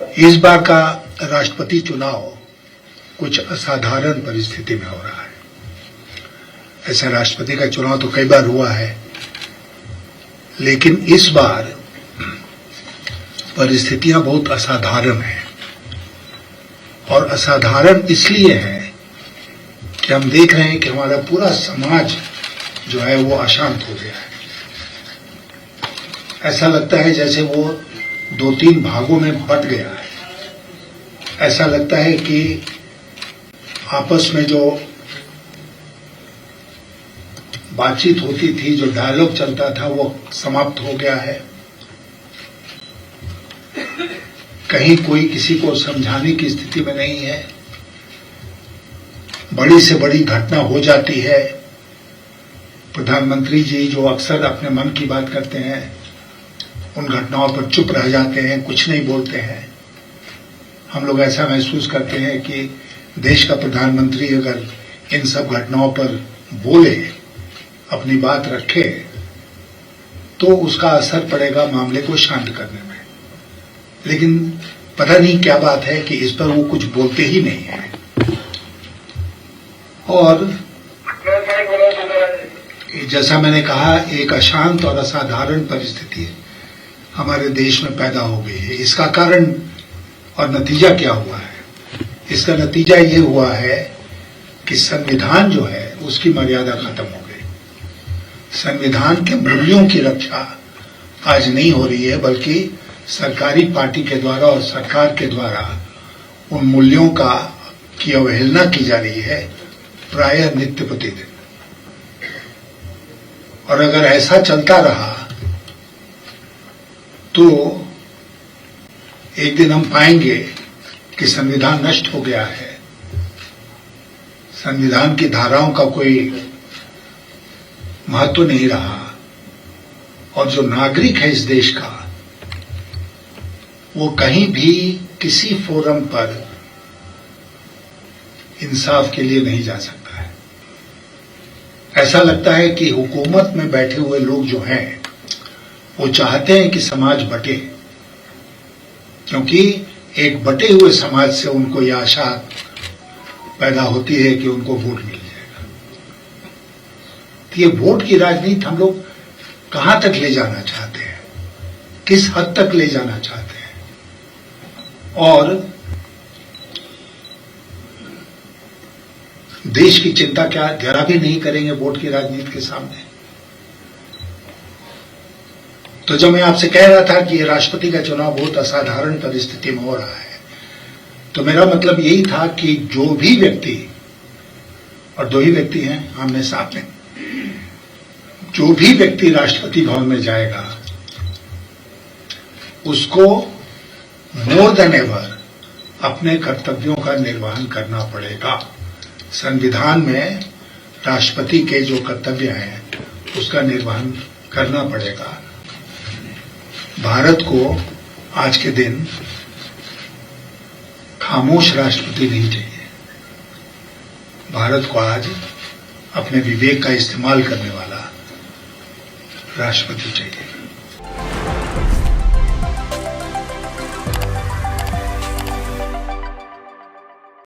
इस बार का राष्ट्रपति चुनाव कुछ असाधारण परिस्थिति में हो रहा है। ऐसा राष्ट्रपति का चुनाव तो कई बार हुआ है, लेकिन इस बार परिस्थितियां बहुत असाधारण हैं। और असाधारण इसलिए है कि हम देख रहे हैं कि हमारा पूरा समाज जो है वो अशांत हो गया है। ऐसा लगता है जैसे वो 2-3 भागों में बंट गया है। ऐसा लगता है कि आपस में जो बातचीत होती थी, जो डायलॉग चलता था, वो समाप्त हो गया है। कहीं कोई किसी को समझाने की स्थिति में नहीं है। बड़ी से बड़ी घटना हो जाती है, प्रधानमंत्री जी जो अक्सर अपने मन की बात करते हैं, उन घटनाओं पर चुप रह जाते हैं, कुछ नहीं बोलते हैं। हम लोग ऐसा महसूस करते हैं कि देश का प्रधानमंत्री अगर इन सब घटनाओं पर बोले, अपनी बात रखे, तो उसका असर पड़ेगा मामले को शांत करने में। लेकिन पता नहीं क्या बात है कि इस पर वो कुछ बोलते ही नहीं है। और जैसा मैंने कहा, एक अशांत और असाधारण परिस्थिति हमारे देश में पैदा हो गई है। इसका कारण और नतीजा क्या हुआ है? इसका नतीजा ये हुआ है कि संविधान जो है उसकी मर्यादा खत्म हो गई। संविधान के मूल्यों की रक्षा आज नहीं हो रही है, बल्कि सरकारी पार्टी के द्वारा और सरकार के द्वारा उन मूल्यों की अवहेलना की जा रही है, प्रायः नित्य प्रतिदिन। और अगर ऐसा चलता रहा तो एक दिन हम पाएंगे कि संविधान नष्ट हो गया है, संविधान की धाराओं का कोई महत्व नहीं रहा, और जो नागरिक है इस देश का, वो कहीं भी किसी फोरम पर इंसाफ के लिए नहीं जा सकता है। ऐसा लगता है कि हुकूमत में बैठे हुए लोग जो हैं वो चाहते हैं कि समाज बटे, क्योंकि एक बटे हुए समाज से उनको यह आशा पैदा होती है कि उनको वोट मिल जाएगा। तो ये वोट की राजनीति हम लोग कहां तक ले जाना चाहते हैं, किस हद तक ले जाना चाहते हैं? और देश की चिंता क्या जरा भी नहीं करेंगे वोट की राजनीति के सामने? तो जब मैं आपसे कह रहा था कि राष्ट्रपति का चुनाव बहुत असाधारण परिस्थिति में हो रहा है, तो मेरा मतलब यही था कि जो भी व्यक्ति, और 2 ही व्यक्ति हैं आमने सामने, जो भी व्यक्ति राष्ट्रपति भवन में जाएगा उसको मोर देन एवर अपने कर्तव्यों का निर्वहन करना पड़ेगा। संविधान में राष्ट्रपति के जो कर्तव्य हैं उसका निर्वहन करना पड़ेगा। भारत को आज के दिन खामोश राष्ट्रपति नहीं चाहिए। भारत को आज अपने विवेक का इस्तेमाल करने वाला राष्ट्रपति चाहिए।